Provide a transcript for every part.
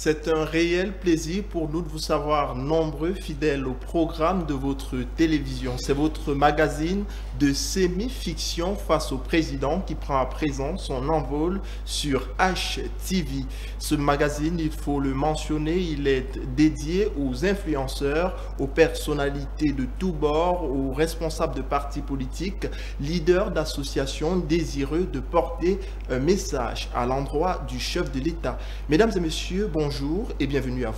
C'est un réel plaisir pour nous de vous savoir nombreux fidèles au programme de votre télévision. C'est votre magazine de semi-fiction face au président qui prend à présent son envol sur HTV. Ce magazine, il faut le mentionner, il est dédié aux influenceurs, aux personnalités de tous bords, aux responsables de partis politiques, leaders d'associations désireux de porter un message à l'endroit du chef de l'État. Mesdames et messieurs, bonjour et bienvenue à vous.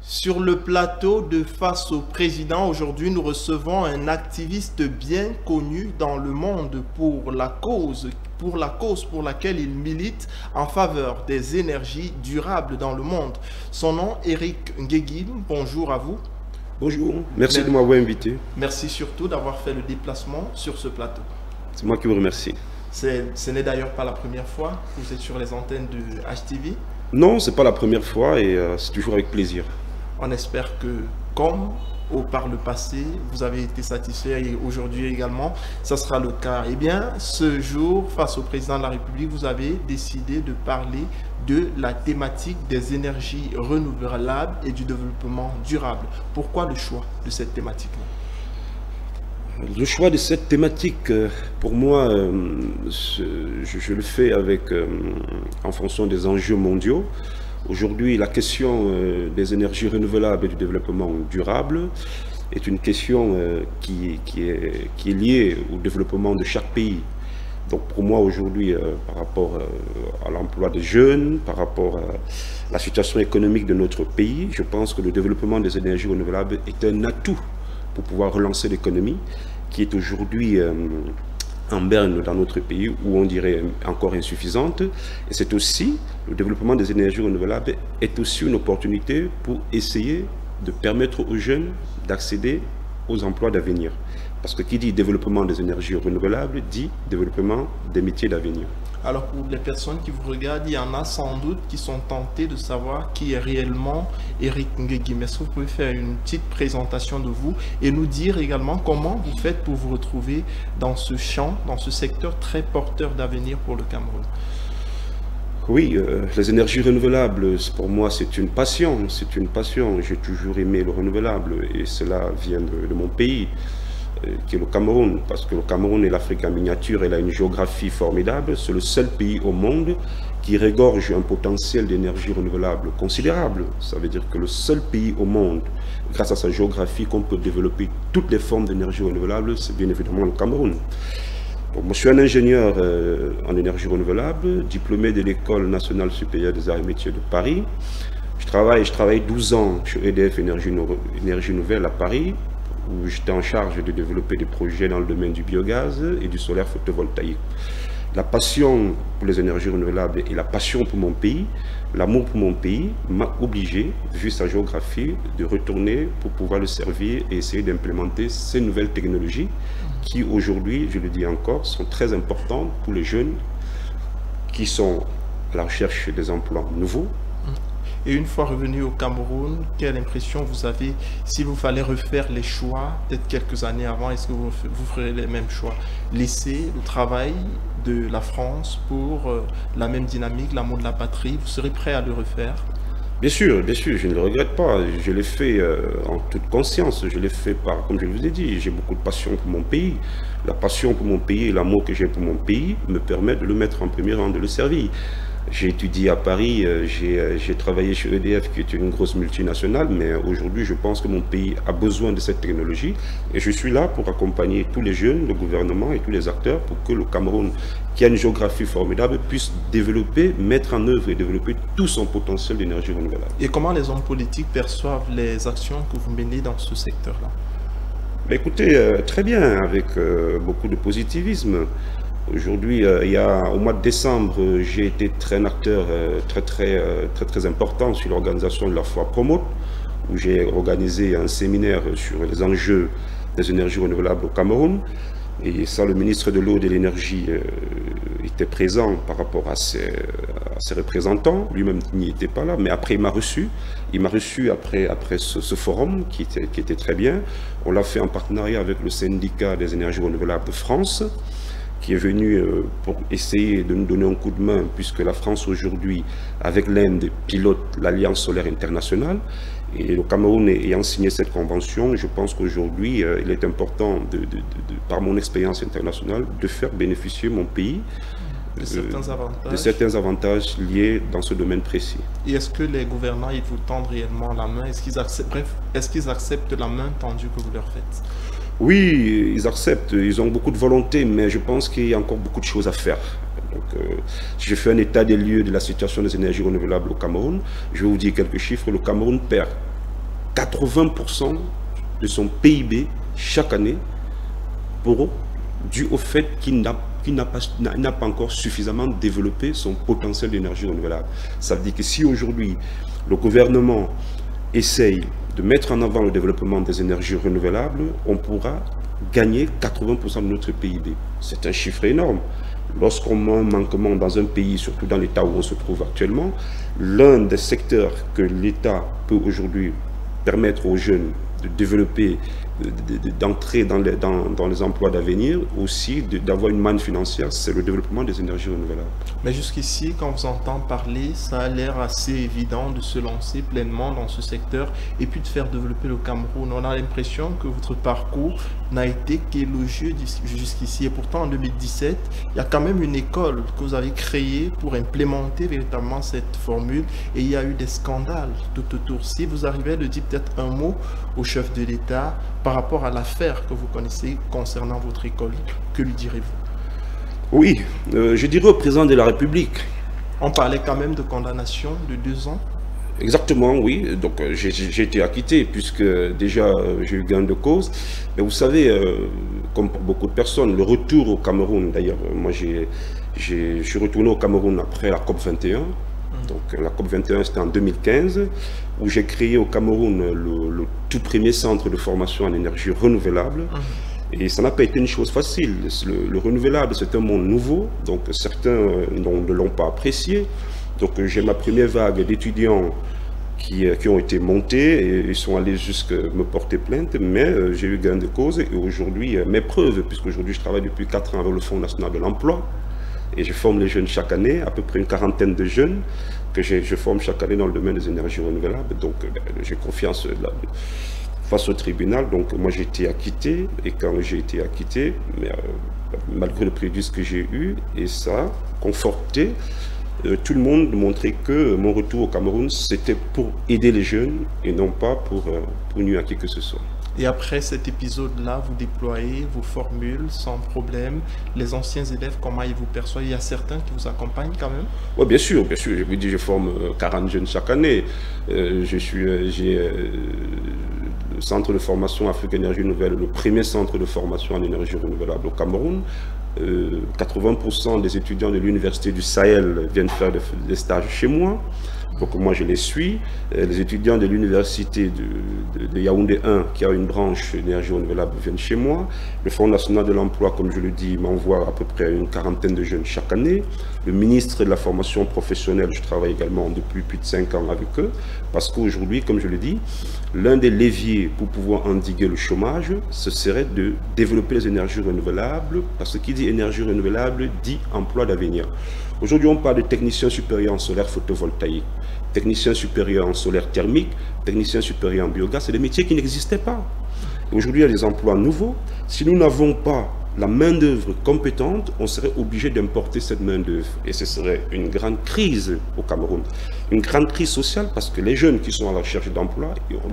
Sur le plateau de Face au Président, aujourd'hui, nous recevons un activiste bien connu dans le monde pour la cause pour laquelle il milite en faveur des énergies durables dans le monde. Son nom, Eric Ngegim. Bonjour à vous. Bonjour, merci de m'avoir invité. Merci surtout d'avoir fait le déplacement sur ce plateau. C'est moi qui vous remercie. Ce n'est d'ailleurs pas la première fois que vous êtes sur les antennes de HTV. Non, ce n'est pas la première fois et c'est toujours avec plaisir. On espère que, comme par le passé, vous avez été satisfait et aujourd'hui également, ça sera le cas. Eh bien, ce jour, face au président de la République, vous avez décidé de parler de la thématique des énergies renouvelables et du développement durable. Pourquoi le choix de cette thématique-là? Le choix de cette thématique, pour moi, je le fais en fonction des enjeux mondiaux. Aujourd'hui, la question des énergies renouvelables et du développement durable est une question qui est liée au développement de chaque pays. Donc pour moi aujourd'hui, par rapport à l'emploi des jeunes, par rapport à la situation économique de notre pays, je pense que le développement des énergies renouvelables est un atout pour pouvoir relancer l'économie qui est aujourd'hui en berne dans notre pays, où on dirait encore insuffisante. Et c'est aussi, le développement des énergies renouvelables est aussi une opportunité pour essayer de permettre aux jeunes d'accéder aux emplois d'avenir. Parce que qui dit développement des énergies renouvelables, dit développement des métiers d'avenir. Alors pour les personnes qui vous regardent, il y en a sans doute qui sont tentées de savoir qui est réellement Eric Ngegim. Est-ce que vous pouvez faire une petite présentation de vous et nous dire également comment vous faites pour vous retrouver dans ce champ, dans ce secteur très porteur d'avenir pour le Cameroun? Oui, les énergies renouvelables, pour moi, c'est une passion. C'est une passion. J'ai toujours aimé le renouvelable et cela vient de mon pays, qui est le Cameroun, parce que le Cameroun est l'Afrique en miniature, elle a une géographie formidable, c'est le seul pays au monde qui regorge un potentiel d'énergie renouvelable considérable. Ça veut dire que le seul pays au monde, grâce à sa géographie, qu'on peut développer toutes les formes d'énergie renouvelable, c'est bien évidemment le Cameroun. Donc, moi, je suis un ingénieur en énergie renouvelable, diplômé de l'École nationale supérieure des arts et métiers de Paris. Je travaille 12 ans chez EDF Énergie Nouvelle à Paris, où j'étais en charge de développer des projets dans le domaine du biogaz et du solaire photovoltaïque. La passion pour les énergies renouvelables et la passion pour mon pays, l'amour pour mon pays m'a obligé, vu sa géographie, de retourner pour pouvoir le servir et essayer d'implémenter ces nouvelles technologies qui aujourd'hui, je le dis encore, sont très importantes pour les jeunes qui sont à la recherche des emplois nouveaux. Et une fois revenu au Cameroun, quelle impression vous avez si vous fallait refaire les choix, peut-être quelques années avant, est-ce que vous ferez les mêmes choix? Laisser le travail de la France pour la même dynamique, l'amour de la patrie, vous serez prêt à le refaire? Bien sûr, je ne le regrette pas. Je l'ai fait en toute conscience. Je l'ai fait comme je vous ai dit, j'ai beaucoup de passion pour mon pays. La passion pour mon pays et l'amour que j'ai pour mon pays me permet de le mettre en premier rang, de le servir. J'ai étudié à Paris, j'ai travaillé chez EDF qui est une grosse multinationale, mais aujourd'hui je pense que mon pays a besoin de cette technologie et je suis là pour accompagner tous les jeunes, le gouvernement et tous les acteurs pour que le Cameroun, qui a une géographie formidable, puisse développer, mettre en œuvre et développer tout son potentiel d'énergie renouvelable. Et comment les hommes politiques perçoivent les actions que vous menez dans ce secteur-là? Écoutez, très bien, avec beaucoup de positivisme. Aujourd'hui, au mois de décembre, j'ai été un acteur très important sur l'organisation de la Foire Promote, où j'ai organisé un séminaire sur les enjeux des énergies renouvelables au Cameroun. Et ça, le ministre de l'eau et de l'énergie était présent par rapport à ses représentants. Lui-même n'y était pas là, mais après il m'a reçu. Il m'a reçu après ce forum qui était très bien. On l'a fait en partenariat avec le syndicat des énergies renouvelables de France, qui est venu pour essayer de nous donner un coup de main, puisque la France aujourd'hui, avec l'Inde, pilote l'Alliance solaire internationale. Et le Cameroun ayant signé cette convention, je pense qu'aujourd'hui, il est important, par mon expérience internationale, de faire bénéficier mon pays de certains avantages liés dans ce domaine précis. Et est-ce que les gouvernants, ils vous tendent réellement la main? Est-ce qu'ils acceptent, bref, est-ce qu'ils acceptent la main tendue que vous leur faites? Oui, ils acceptent, ils ont beaucoup de volonté, mais je pense qu'il y a encore beaucoup de choses à faire. Donc, si je fais un état des lieux de la situation des énergies renouvelables au Cameroun, je vais vous dire quelques chiffres. Le Cameroun perd 80% de son PIB chaque année dû au fait qu'il n'a pas encore suffisamment développé son potentiel d'énergie renouvelable. Ça veut dire que si aujourd'hui le gouvernement essaye de mettre en avant le développement des énergies renouvelables, on pourra gagner 80% de notre PIB. C'est un chiffre énorme. Lorsqu'on a un manquement dans un pays, surtout dans l'état où on se trouve actuellement, l'un des secteurs que l'État peut aujourd'hui permettre aux jeunes de développer, d'entrer dans les emplois d'avenir, aussi d'avoir une manne financière, c'est le développement des énergies renouvelables. Mais jusqu'ici, quand on vous entend parler, ça a l'air assez évident de se lancer pleinement dans ce secteur et puis de faire développer le Cameroun. On a l'impression que votre parcours n'a été qu'élogieux jusqu'ici. Et pourtant, en 2017, il y a quand même une école que vous avez créée pour implémenter véritablement cette formule. Et il y a eu des scandales tout autour. Si vous arrivez à dire peut-être un mot au chef de l'État par rapport à l'affaire que vous connaissez concernant votre école, que lui direz-vous? Oui, je dirais au président de la République. On parlait quand même de condamnation de 2 ans. Exactement, oui. Donc j'ai été acquitté puisque déjà j'ai eu gain de cause. Mais vous savez, comme pour beaucoup de personnes, le retour au Cameroun, d'ailleurs, moi je suis retourné au Cameroun après la COP 21. Donc la COP 21 c'était en 2015, où j'ai créé au Cameroun le tout premier centre de formation en énergie renouvelable. Et ça n'a pas été une chose facile. Le renouvelable, c'est un monde nouveau, donc certains ne l'ont pas apprécié. Donc j'ai ma première vague d'étudiants qui ont été montés et ils sont allés jusqu'à me porter plainte, mais j'ai eu gain de cause et aujourd'hui mes preuves, puisqu'aujourd'hui je travaille depuis 4 ans avec le Fonds national de l'emploi et je forme les jeunes chaque année, à peu près une quarantaine de jeunes que je forme chaque année dans le domaine des énergies renouvelables. Donc j'ai confiance face au tribunal. Donc moi j'ai été acquitté et quand j'ai été acquitté, malgré le préjudice que j'ai eu, et ça a conforté tout le monde, de montrer que mon retour au Cameroun c'était pour aider les jeunes et non pas pour nuire à qui que ce soit. Et après cet épisode-là, vous déployez vos formules sans problème. Les anciens élèves, comment ils vous perçoivent? Il y a certains qui vous accompagnent quand même? Oui, bien sûr, bien sûr. Je vous dis, je forme 40 jeunes chaque année. J'ai le centre de formation Afrique Énergie Nouvelle, le premier centre de formation en énergie renouvelable au Cameroun. 80% des étudiants de l'Université du Sahel viennent faire des stages chez moi. Donc moi je les suis. Les étudiants de l'université de Yaoundé 1, qui a une branche énergie renouvelable, viennent chez moi. Le Fonds national de l'emploi, comme je le dis, m'envoie à peu près une quarantaine de jeunes chaque année. Le ministre de la formation professionnelle, je travaille également depuis plus de 5 ans avec eux, parce qu'aujourd'hui, comme je le dis, l'un des leviers pour pouvoir endiguer le chômage, ce serait de développer les énergies renouvelables, parce que qui dit énergie renouvelable dit emploi d'avenir. Aujourd'hui, on parle de techniciens supérieurs en solaire photovoltaïque, techniciens supérieurs en solaire thermique, techniciens supérieurs en biogaz. C'est des métiers qui n'existaient pas. Aujourd'hui, il y a des emplois nouveaux. Si nous n'avons pas la main-d'œuvre compétente, on serait obligé d'importer cette main-d'œuvre. Et ce serait une grande crise au Cameroun. Une grande crise sociale parce que les jeunes qui sont à la recherche d'emploi,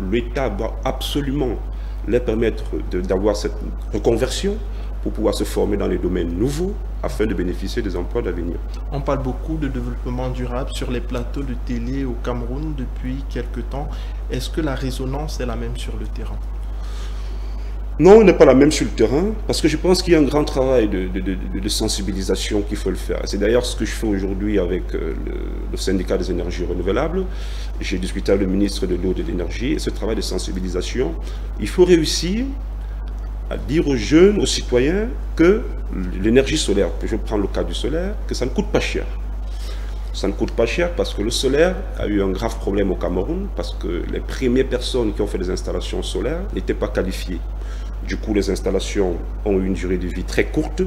l'État doit absolument leur permettre d'avoir cette reconversion pour pouvoir se former dans les domaines nouveaux afin de bénéficier des emplois d'avenir. On parle beaucoup de développement durable sur les plateaux de télé au Cameroun depuis quelques temps. Est-ce que la résonance est la même sur le terrain? Non, elle n'est pas la même sur le terrain, parce que je pense qu'il y a un grand travail de sensibilisation qu'il faut le faire. C'est d'ailleurs ce que je fais aujourd'hui avec le syndicat des énergies renouvelables. J'ai discuté avec le ministre de l'eau et de l'énergie, et ce travail de sensibilisation, il faut réussir à dire aux jeunes, aux citoyens, que l'énergie solaire, je prends le cas du solaire, que ça ne coûte pas cher. Ça ne coûte pas cher parce que le solaire a eu un grave problème au Cameroun, parce que les premières personnes qui ont fait des installations solaires n'étaient pas qualifiées. Du coup, les installations ont eu une durée de vie très courte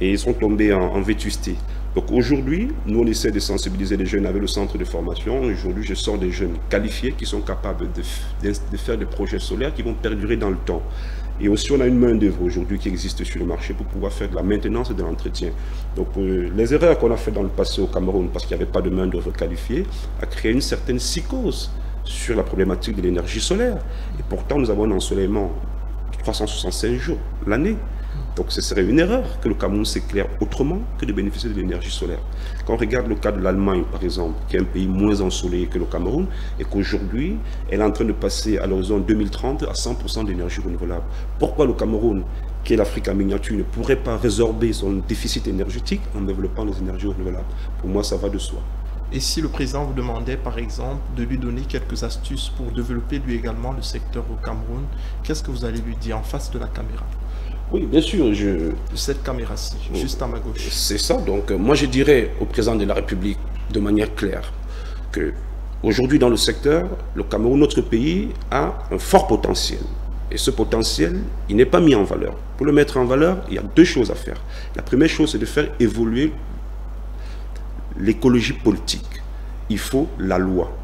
et ils sont tombés en vétusté. Donc aujourd'hui, nous on essaie de sensibiliser les jeunes avec le centre de formation. Aujourd'hui, je sors des jeunes qualifiés qui sont capables de faire des projets solaires qui vont perdurer dans le temps. Et aussi, on a une main-d'œuvre aujourd'hui qui existe sur le marché pour pouvoir faire de la maintenance et de l'entretien. Donc, les erreurs qu'on a faites dans le passé au Cameroun, parce qu'il n'y avait pas de main-d'œuvre qualifiée, a créé une certaine psychose sur la problématique de l'énergie solaire. Et pourtant, nous avons un ensoleillement de 365 jours l'année. Donc ce serait une erreur que le Cameroun s'éclaire autrement que de bénéficier de l'énergie solaire. Quand on regarde le cas de l'Allemagne, par exemple, qui est un pays moins ensoleillé que le Cameroun, et qu'aujourd'hui, elle est en train de passer à l'horizon 2030 à 100% d'énergie renouvelable. Pourquoi le Cameroun, qui est l'Afrique en miniature, ne pourrait pas résorber son déficit énergétique en développant les énergies renouvelables? Pour moi, ça va de soi. Et si le président vous demandait, par exemple, de lui donner quelques astuces pour développer lui également le secteur au Cameroun, qu'est-ce que vous allez lui dire en face de la caméra? Oui, bien sûr. Cette caméra-ci, juste à ma gauche. C'est ça. Donc, moi, je dirais au président de la République, de manière claire, que aujourd'hui, dans le secteur, le Cameroun, notre pays, a un fort potentiel. Et ce potentiel, il n'est pas mis en valeur. Pour le mettre en valeur, il y a deux choses à faire. La première chose, c'est de faire évoluer l'écologie politique. Il faut la loi.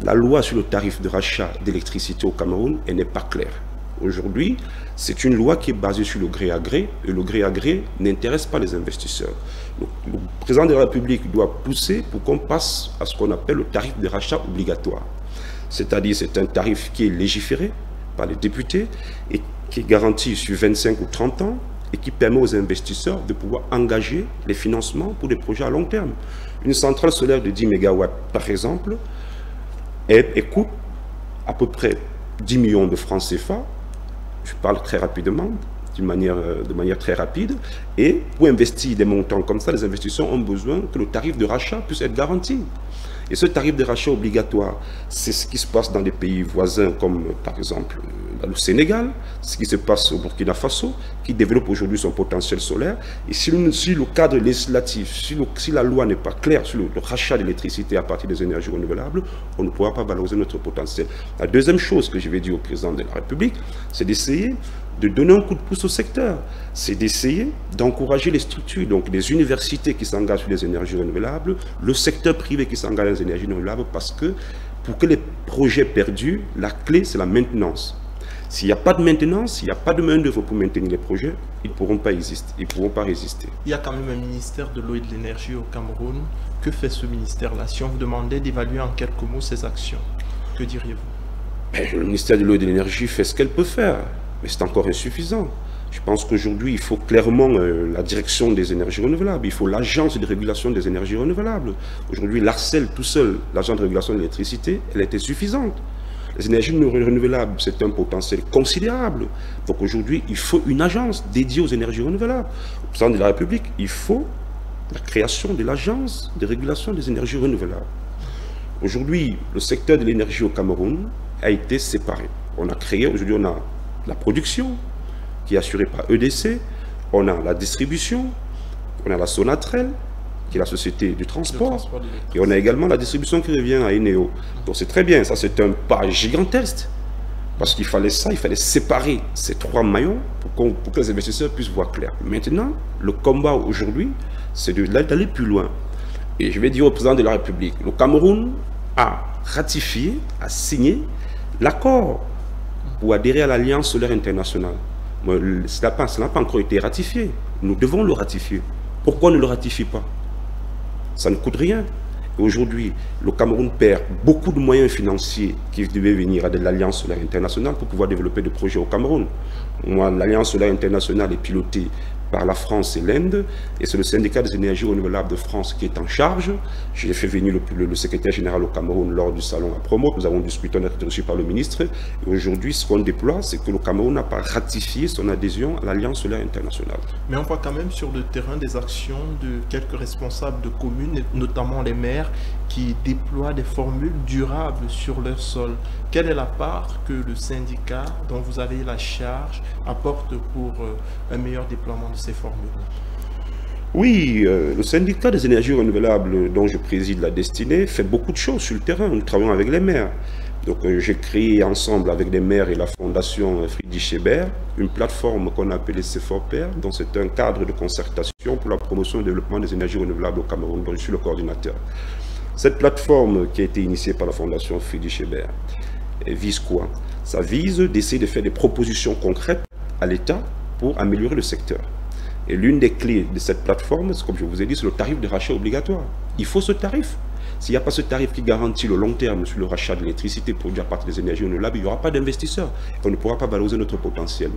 La loi sur le tarif de rachat d'électricité au Cameroun, elle n'est pas claire. Aujourd'hui, c'est une loi qui est basée sur le gré à gré, et le gré à gré n'intéresse pas les investisseurs. Le président de la République doit pousser pour qu'on passe à ce qu'on appelle le tarif de rachat obligatoire. C'est-à-dire, c'est un tarif qui est légiféré par les députés et qui est garanti sur 25 ou 30 ans et qui permet aux investisseurs de pouvoir engager les financements pour des projets à long terme. Une centrale solaire de 10 MW, par exemple, elle coûte à peu près 10 millions de francs CFA. Je parle très rapidement, de manière très rapide. Et pour investir des montants comme ça, les investisseurs ont besoin que le tarif de rachat puisse être garanti. Et ce tarif de rachat obligatoire, c'est ce qui se passe dans des pays voisins comme par exemple le Sénégal, ce qui se passe au Burkina Faso, qui développe aujourd'hui son potentiel solaire. Et si le cadre législatif, si la loi n'est pas claire sur le rachat d'électricité à partir des énergies renouvelables, on ne pourra pas valoriser notre potentiel. La deuxième chose que je vais dire au président de la République, c'est d'essayer de donner un coup de pouce au secteur. C'est d'essayer d'encourager les structures, donc les universités qui s'engagent sur les énergies renouvelables, le secteur privé qui s'engage dans les énergies renouvelables, parce que pour que les projets perdurent, la clé, c'est la maintenance. S'il n'y a pas de maintenance, s'il n'y a pas de main-d'œuvre pour maintenir les projets, ils ne pourront pas exister, ils ne pourront pas résister. Il y a quand même un ministère de l'eau et de l'énergie au Cameroun. Que fait ce ministère-là? Si on vous demandait d'évaluer en quelques mots ses actions, que diriez-vous? Le ministère de l'eau et de l'énergie fait ce qu'elle peut faire, mais c'est encore insuffisant. Je pense qu'aujourd'hui, il faut clairement la direction des énergies renouvelables. Il faut l'agence de régulation des énergies renouvelables. Aujourd'hui, l'ARCEL tout seul, l'agence de régulation de l'électricité, elle était suffisante. Les énergies renouvelables, c'est un potentiel considérable. Donc aujourd'hui, il faut une agence dédiée aux énergies renouvelables. Au président de la République, il faut la création de l'agence de régulation des énergies renouvelables. Aujourd'hui, le secteur de l'énergie au Cameroun a été séparé. Aujourd'hui, on a la production qui est assurée par EDC, on a la distribution, on a la Sonatrel, qui est la société du transport, et on a également la distribution qui revient à Eneo. Donc c'est très bien, ça c'est un pas gigantesque, parce qu'il fallait séparer ces trois maillons pour que les investisseurs puissent voir clair. Maintenant, le combat aujourd'hui, c'est d'aller plus loin. Et je vais dire au président de la République, le Cameroun a ratifié, a signé l'accord pour adhérer à l'Alliance solaire internationale. Cela n'a pas encore été ratifié. Nous devons le ratifier. Pourquoi on ne le ratifie pas? Ça ne coûte rien. Aujourd'hui, le Cameroun perd beaucoup de moyens financiers qui devaient venir de l'Alliance solaire internationale pour pouvoir développer des projets au Cameroun. Moi, l'Alliance solaire internationale est pilotée par la France et l'Inde, et c'est le syndicat des énergies renouvelables de France qui est en charge. J'ai fait venir le secrétaire général au Cameroun lors du salon à Promote, nous avons discuté, on a été reçu par le ministre, et aujourd'hui ce qu'on déploie, c'est que le Cameroun n'a pas ratifié son adhésion à l'Alliance solaire internationale. Mais on voit quand même sur le terrain des actions de quelques responsables de communes, notamment les maires, qui déploient des formules durables sur leur sol. Quelle est la part que le syndicat dont vous avez la charge apporte pour un meilleur déploiement de ces formules? Oui, le syndicat des énergies renouvelables dont je préside la destinée fait beaucoup de choses sur le terrain. Nous travaillons avec les maires. Donc j'ai créé ensemble avec les maires et la fondation Friedrich Ebert une plateforme qu'on a appelée C4PR, dont c'est un cadre de concertation pour la promotion et le développement des énergies renouvelables au Cameroun, dont je suis le coordinateur. Cette plateforme qui a été initiée par la fondation Friedrich Ebert vise quoi? Ça vise d'essayer de faire des propositions concrètes à l'État pour améliorer le secteur. Et l'une des clés de cette plateforme, comme je vous ai dit, c'est le tarif de rachat obligatoire. Il faut ce tarif. S'il n'y a pas ce tarif qui garantit le long terme sur le rachat de l'électricité produite à partir des énergies renouvelables, il n'y aura pas d'investisseurs. On ne pourra pas valoriser notre potentiel.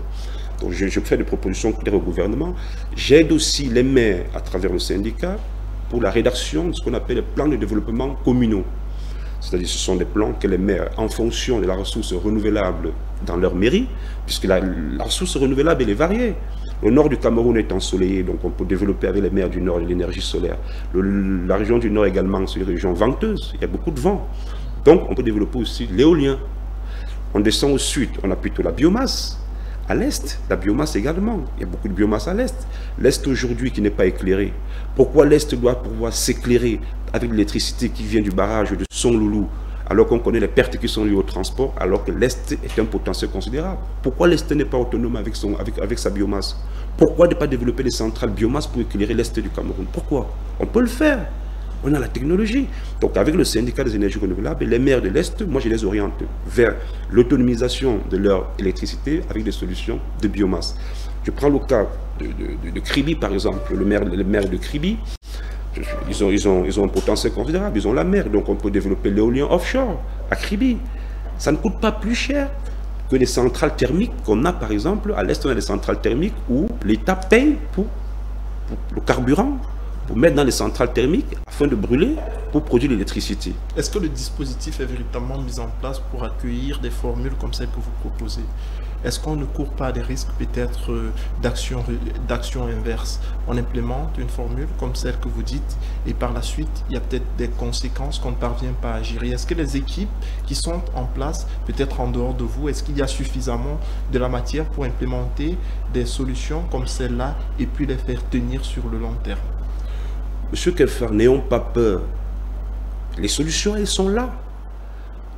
Donc je fais des propositions claires au gouvernement. J'aide aussi les maires à travers le syndicat pour la rédaction de ce qu'on appelle les plans de développement communaux. C'est-à-dire ce sont des plans que les maires, en fonction de la ressource renouvelable dans leur mairie, puisque la ressource renouvelable elle est variée. Le nord du Cameroun est ensoleillé, donc on peut développer avec les maires du nord l'énergie solaire. La région du nord également, c'est une région venteuse, il y a beaucoup de vent. Donc on peut développer aussi l'éolien. On descend au sud, on a plutôt la biomasse. À l'est, la biomasse également. Il y a beaucoup de biomasse à l'est. L'est aujourd'hui qui n'est pas éclairé. Pourquoi l'est doit pouvoir s'éclairer avec l'électricité qui vient du barrage de Son-Loulou, alors qu'on connaît les pertes qui sont liées au transport, alors que l'est est un potentiel considérable? Pourquoi l'est n'est pas autonome avec sa biomasse? Pourquoi ne pas développer des centrales biomasse pour éclairer l'est du Cameroun? Pourquoi? On peut le faire. On a la technologie. Donc avec le syndicat des énergies renouvelables, les maires de l'Est, moi je les oriente vers l'autonomisation de leur électricité avec des solutions de biomasse. Je prends le cas de Kribi par exemple, le maire de Kribi, ils ont un potentiel considérable, ils ont la mer, donc on peut développer l'éolien offshore à Kribi. Ça ne coûte pas plus cher que les centrales thermiques qu'on a par exemple. À l'Est, on a des centrales thermiques où l'État paye pour le carburant, pour mettre dans les centrales thermiques afin de brûler pour produire l'électricité. Est-ce que le dispositif est véritablement mis en place pour accueillir des formules comme celles que vous proposez? Est-ce qu'on ne court pas des risques peut-être d'action inverse? On implémente une formule comme celle que vous dites et par la suite, il y a peut-être des conséquences qu'on ne parvient pas à gérer. Est-ce que les équipes qui sont en place, peut-être en dehors de vous, est-ce qu'il y a suffisamment de la matière pour implémenter des solutions comme celle-là et puis les faire tenir sur le long terme? Monsieur Kelfar, n'ayons pas peur. Les solutions, elles sont là.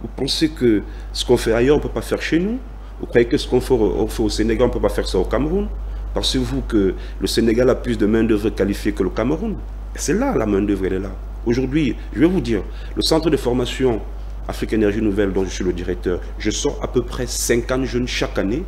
Vous pensez que ce qu'on fait ailleurs, on ne peut pas faire chez nous? Vous croyez que ce qu'on fait au Sénégal, on ne peut pas faire ça au Cameroun? Pensez-vous que le Sénégal a plus de main-d'œuvre qualifiée que le Cameroun? C'est là, la main-d'œuvre, elle est là. Aujourd'hui, je vais vous dire, le centre de formation Afrique Énergie Nouvelle, dont je suis le directeur, je sors à peu près 50 jeunes chaque année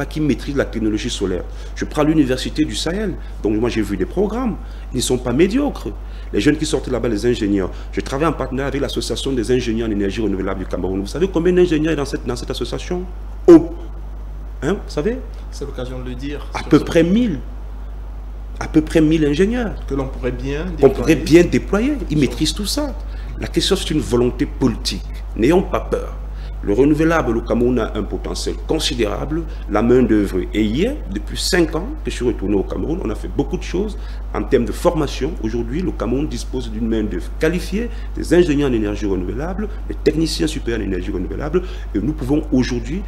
qui maîtrisent la technologie solaire. Je prends l'université du Sahel, donc moi j'ai vu des programmes, ils ne sont pas médiocres. Les jeunes qui sortent là-bas, les ingénieurs. Je travaille en partenariat avec l'association des ingénieurs en énergie renouvelable du Cameroun. Vous savez combien d'ingénieurs il y a dans cette association? Oh, hein, vous savez? C'est l'occasion de le dire. À peu près 1000. À peu près 1000 ingénieurs. Que l'on pourrait bien déployer. On pourrait bien déployer. Ils maîtrisent tout ça. La question, c'est une volonté politique. N'ayons pas peur. Le renouvelable, le Cameroun a un potentiel considérable. La main-d'œuvre est hier. Depuis 5 ans que je suis retourné au Cameroun, on a fait beaucoup de choses en termes de formation. Aujourd'hui, le Cameroun dispose d'une main-d'œuvre qualifiée, des ingénieurs en énergie renouvelable, des techniciens supérieurs en énergie renouvelable. Et nous pouvons aujourd'hui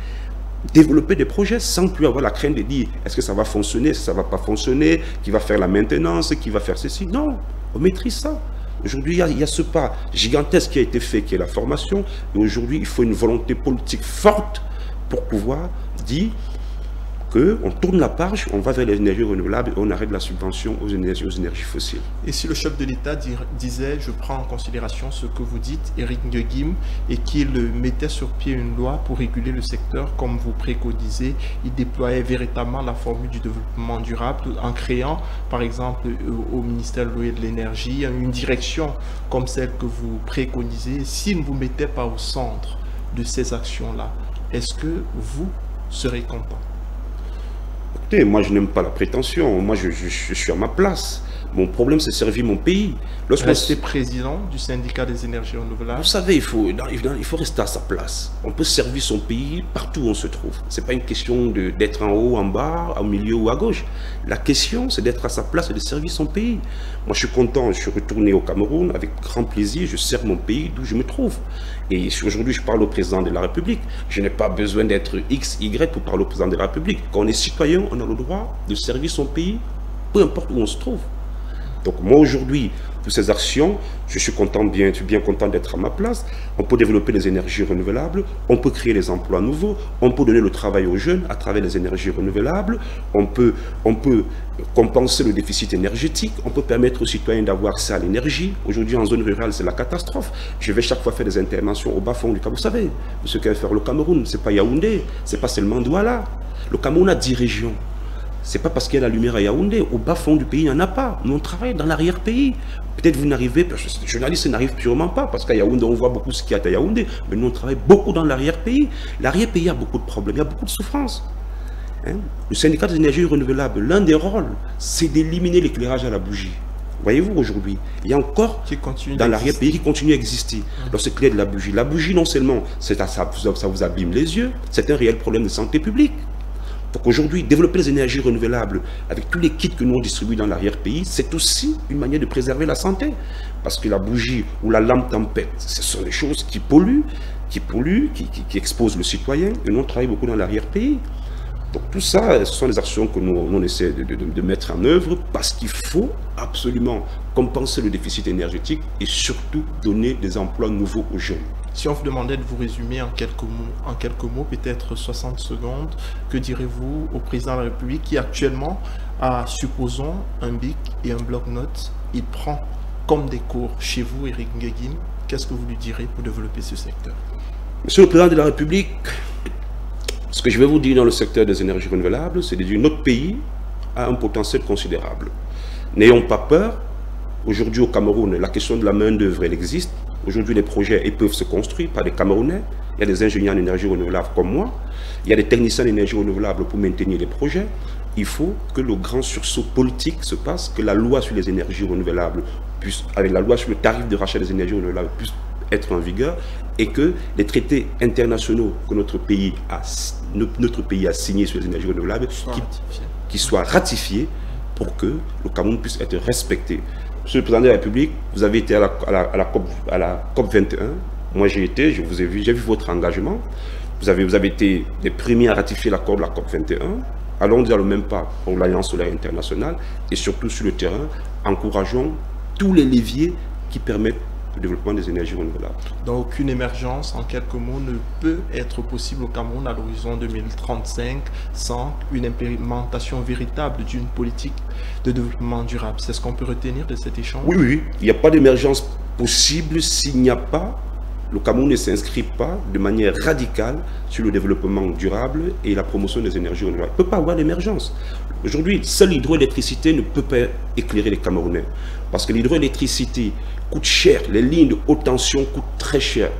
développer des projets sans plus avoir la crainte de dire est-ce que ça va fonctionner, est-ce que ça ne va pas fonctionner, qui va faire la maintenance, qui va faire ceci. Non, on maîtrise ça. Aujourd'hui, il y a ce pas gigantesque qui a été fait, qui est la formation. Et aujourd'hui, il faut une volonté politique forte pour pouvoir dire qu'on tourne la page, on va vers les énergies renouvelables et on arrête la subvention aux énergies fossiles. Et si le chef de l'État disait, je prends en considération ce que vous dites, Éric Nguegim, et qu'il mettait sur pied une loi pour réguler le secteur comme vous préconisez, il déployait véritablement la formule du développement durable en créant, par exemple, au ministère de l'Eau et de l'Énergie, une direction comme celle que vous préconisez. S'il ne vous mettait pas au centre de ces actions-là, est-ce que vous serez content? Écoutez, moi je n'aime pas la prétention, moi je suis à ma place. Mon problème, c'est servir mon pays. Rester président du syndicat des énergies renouvelables. Vous savez, il faut rester à sa place. On peut servir son pays partout où on se trouve. Ce n'est pas une question d'être en haut, en bas, au milieu ou à gauche. La question, c'est d'être à sa place et de servir son pays. Moi, je suis content, je suis retourné au Cameroun avec grand plaisir. Je sers mon pays d'où je me trouve. Et aujourd'hui, je parle au président de la République. Je n'ai pas besoin d'être X, Y pour parler au président de la République. Quand on est citoyen, on a le droit de servir son pays, peu importe où on se trouve. Donc moi aujourd'hui, toutes ces actions, je suis bien content d'être à ma place. On peut développer les énergies renouvelables, on peut créer des emplois nouveaux, on peut donner le travail aux jeunes à travers les énergies renouvelables, on peut compenser le déficit énergétique, on peut permettre aux citoyens d'avoir accès à l'énergie. Aujourd'hui en zone rurale, c'est la catastrophe. Je vais chaque fois faire des interventions au bas-fond du Cameroun. Vous savez, ce qu'est faire le Cameroun, ce n'est pas Yaoundé, ce n'est pas seulement Douala. Le Cameroun a 10 régions. Ce n'est pas parce qu'il y a la lumière à Yaoundé. Au bas-fond du pays, il n'y en a pas. Nous, on travaille dans l'arrière-pays. Peut-être vous n'arrivez pas, les journalistes n'arrivent sûrement pas, parce qu'à Yaoundé, on voit beaucoup ce qu'il y a à Yaoundé. Mais nous, on travaille beaucoup dans l'arrière-pays. L'arrière-pays a beaucoup de problèmes, il y a beaucoup de souffrances. Le syndicat des énergies renouvelables, l'un des rôles, c'est d'éliminer l'éclairage à la bougie. Voyez-vous, aujourd'hui, il y a encore dans l'arrière-pays qui continue à exister lorsqu'il de la bougie. La bougie, non seulement, ça vous abîme les yeux, c'est un réel problème de santé publique. Donc aujourd'hui, développer les énergies renouvelables avec tous les kits que nous on distribue dans l'arrière-pays, c'est aussi une manière de préserver la santé. Parce que la bougie ou la lampe tempête, ce sont des choses qui polluent, qui exposent le citoyen. Et nous, on travaille beaucoup dans l'arrière-pays. Donc tout ça, ce sont des actions que nous on essaie de mettre en œuvre parce qu'il faut absolument compenser le déficit énergétique et surtout donner des emplois nouveaux aux jeunes. Si on vous demandait de vous résumer en quelques mots, peut-être 60 secondes, que direz-vous au président de la République qui actuellement a, supposons, un bic et un bloc-notes, il prend comme des cours chez vous, Éric Nguéguine, qu'est-ce que vous lui direz pour développer ce secteur? Monsieur le président de la République, ce que je vais vous dire dans le secteur des énergies renouvelables, c'est de dire que notre pays a un potentiel considérable. N'ayons pas peur. Aujourd'hui au Cameroun, la question de la main-d'œuvre, elle existe. Aujourd'hui, les projets ils peuvent se construire par des Camerounais. Il y a des ingénieurs en énergie renouvelable comme moi. Il y a des techniciens d'énergie renouvelable pour maintenir les projets. Il faut que le grand sursaut politique se passe, que la loi sur les énergies renouvelables puisse, avec la loi sur le tarif de rachat des énergies renouvelables, puisse être en vigueur et que les traités internationaux que notre pays a signés sur les énergies renouvelables qui soient ratifiés pour que le Cameroun puisse être respecté. Monsieur le président de la République, vous avez été à la COP 21. Moi, j'ai été, je vous ai vu, j'ai vu votre engagement. Vous avez été les premiers à ratifier l'accord de la COP 21. Allons dire le même pas pour l'Alliance solaire internationale et surtout sur le terrain, encourageons tous les leviers qui permettent le développement des énergies renouvelables. Donc, aucune émergence, en quelques mots, ne peut être possible au Cameroun à l'horizon 2035 sans une implémentation véritable d'une politique de développement durable. C'est ce qu'on peut retenir de cet échange? Oui, oui. Il n'y a pas d'émergence possible s'il n'y a pas, le Cameroun ne s'inscrit pas de manière radicale sur le développement durable et la promotion des énergies renouvelables. Il ne peut pas avoir d'émergence. Aujourd'hui, seule l'hydroélectricité ne peut pas éclairer les Camerounais. Parce que l'hydroélectricité coûte cher, les lignes de haute tension coûtent très cher,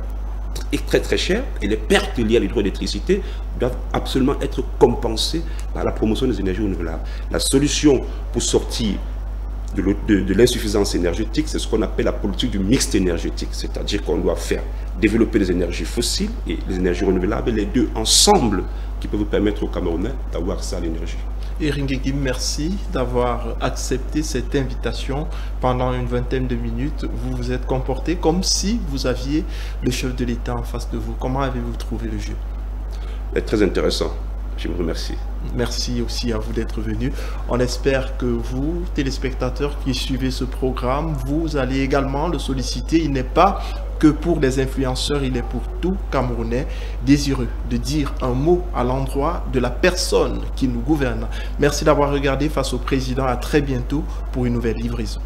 très cher, et les pertes liées à l'hydroélectricité doivent absolument être compensées par la promotion des énergies renouvelables. La solution pour sortir de l'insuffisance énergétique, c'est ce qu'on appelle la politique du mixte énergétique, c'est-à-dire qu'on doit faire développer les énergies fossiles et les énergies renouvelables, les deux ensemble qui peuvent permettre aux Camerounais d'avoir accès à l'énergie. Éric Nguéguine, merci d'avoir accepté cette invitation. Pendant une vingtaine de minutes, vous vous êtes comporté comme si vous aviez le chef de l'État en face de vous. Comment avez-vous trouvé le jeu? Très intéressant. Je vous remercie. Merci aussi à vous d'être venu. On espère que vous, téléspectateurs qui suivez ce programme, vous allez également le solliciter. Il n'est pas que pour les influenceurs, il est pour tout Camerounais désireux de dire un mot à l'endroit de la personne qui nous gouverne. Merci d'avoir regardé Face au Président. À très bientôt pour une nouvelle livraison.